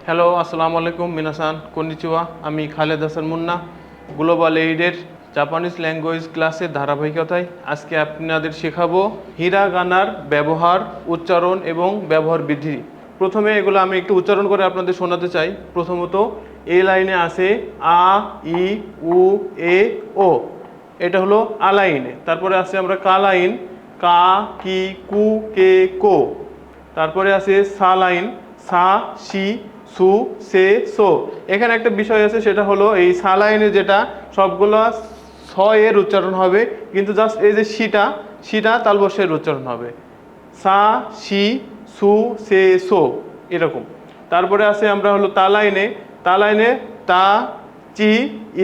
Hello, আসসালামু আলাইকুম মিনাসান konnichiwa. আমি খালেদ হাসান মুন্না, গ্লোবাল এইডের জাপানিজ ল্যাঙ্গুয়েজ ক্লাসের ধারাবাহিকতায় আজকে আপনাদের শেখাবো হিরাগানার ব্যবহার, উচ্চারণ এবং ব্যবহার বৃদ্ধি। প্রথমে এগুলো আমি একটু উচ্চারণ করে আপনাদের শোনাতে চাই। প্রথমত এ লাইনে আছে আ, ই, উ, এ, ও, এটা হলো আ লাইনে। তারপরে আছে আমরা কা লাইন, কা, কি, কু, কে, কো। তারপরে আছে সা লাইন, সা, সি, সু, সে, সো। এখানে একটা বিষয় আছে, সেটা হলো এই সা লাইনে যেটা সবগুলো স এর উচ্চারণ হবে, কিন্তু জাস্ট এই যে সিটা তালবশের উচ্চারণ হবে। সা, সি, সু, সে, সো, এরকম। তারপরে আছে আমরা হলো তা লাইনে তা, চি,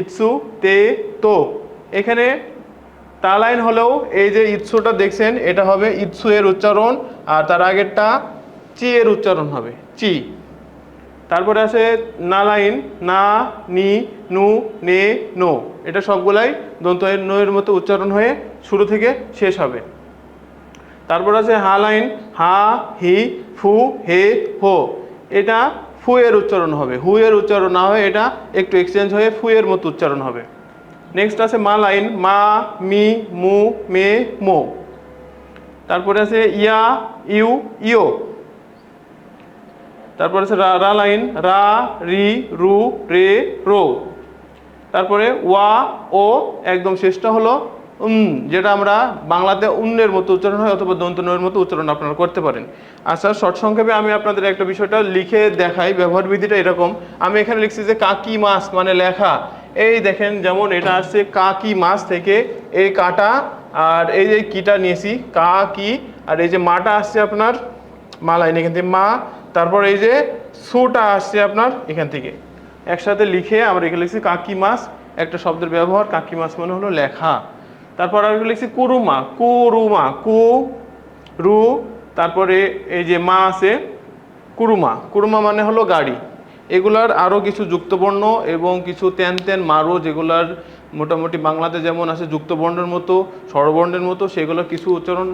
ইৎসু, তে, তো। এখানে তা লাইন হলেও এই যে ইৎসুটা দেখছেন, এটা হবে ইৎসু এর উচ্চারণ, আর তার আগেরটা চি এর উচ্চারণ হবে, চি। তারপরে আছে না লাইন, না, নি, নু, নে, নো। এটা সবগুলাই দন্ত এর নো এর মতো উচ্চারণ হয়ে শুরু থেকে শেষ হবে। তারপর আছে হা লাইন, হা, হি, ফু, হে, হো। এটা ফু এর উচ্চারণ হবে, হু এর উচ্চারণ না হয়ে এটা একটু এক্সচেঞ্জ হয়ে ফু এর মতো উচ্চারণ হবে। নেক্সট আছে মা লাইন, মা, মি, মু, মে, মো। তারপরে আছে ইয়া, ইউ, ইও। তারপরে আছে রা লাইন, রা, রি, রু, রে, রো। তারপরে ওয়া, ও, একদম শেষটা হলো যেটা আমরা বাংলাতে উন্নের মতো উচ্চারণ হয়, অথবা দন্ত নয়ের মতো উচ্চারণ আপনারা করতে পারেন। আচ্ছা, শর্ট সংক্ষেপে আমি আপনাদের একটা বিষয়টা লিখে দেখাই। ব্যবহার বিধিটা এরকম। আমি এখানে লিখছি যে কাকি মাছ মানে লেখা। এই দেখেন, যেমন এটা আসছে কাকি মাছ থেকে এই কাটা, আর এই যে কিটা নিয়েছি কা কি, আর এই যে মাটা আসছে আপনার মা লাইন এখান থেকে মা। তারপর এই যে সুটা আসছে আপনার এখান থেকে। একসাথে লিখে আমরা এখানে লিখছি কাকি মাছ, একটা শব্দের ব্যবহার। কাকি মাছ মানে হলো লেখা। তারপর আর লিখছি কুরুমা, কুরুমা, কু, রু, তারপরে এই যে মা আছে কুরুমা, কুরুমা মানে হলো গাড়ি। এগুলার আরও কিছু যুক্তবর্ণ এবং কিছু তেন মারো, যেগুলার মোটামুটি বাংলাতে যেমন আছে যুক্তবর্ণের মতো, স্বরবর্ণের মতো, সেগুলো কিছু উচ্চারণ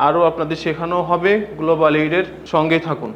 আরও আপনাদের শেখানো হবে। গ্লোবাল এইডের সঙ্গেই থাকুন।